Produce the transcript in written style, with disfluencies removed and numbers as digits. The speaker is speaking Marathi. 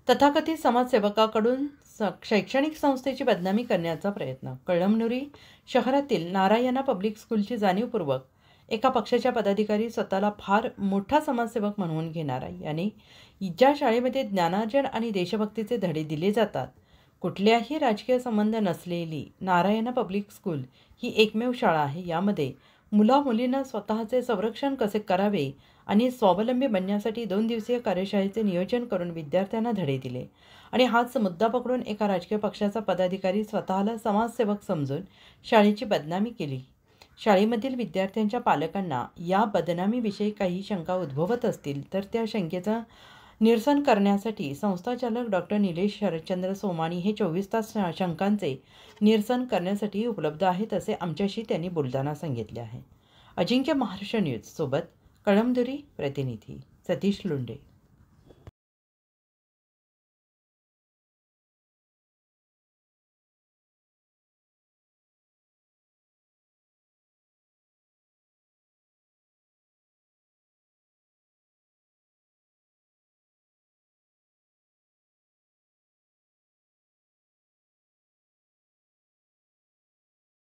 तथाकथित समाजसेवकाकडून शैक्षणिक संस्थेची बदनामी करण्याचा प्रयत्न. कळमनुरी शहरातील नारायणा पब्लिक स्कूलची जाणीवपूर्वक एका पक्षाच्या पदाधिकारी स्वतःला फार मोठा समाजसेवक म्हणवून घेणारा याने ज्या शाळेमध्ये ज्ञानार्जन आणि देशभक्तीचे धडे दिले जातात, कुठल्याही राजकीय संबंध नसलेली नारायणा पब्लिक स्कूल ही एकमेव शाळा आहे. यामध्ये मुला-मुलींना स्वतःचे संरक्षण कसे करावे आणि स्वावलंबी बनण्यासाठी 2 दिवसीय कार्यशाळेचे नियोजन करून विद्यार्थ्यांना धडे दिले. आणि हाच मुद्दा पकडून एका राजकीय पक्षाचा पदाधिकारी स्वतःला समाजसेवक समजून शाळेची बदनामी केली. शाळेमधील विद्यार्थ्यांच्या पालकांना या बदनामीविषयी काही शंका उद्भवत असतील तर त्या शंकेचं निरसन करण्यासाठी संस्थाचालक डॉक्टर निलेश शरदचंद्र सोमाणी हे 24 तास शंकांचे निरसन करण्यासाठी उपलब्ध आहेत, असे आमच्याशी त्यांनी बोलताना सांगितले आहे. अजिंक्य महाराष्ट्र न्यूज सोबत कळमनुरी प्रतिनिधी सतीश लोंढे.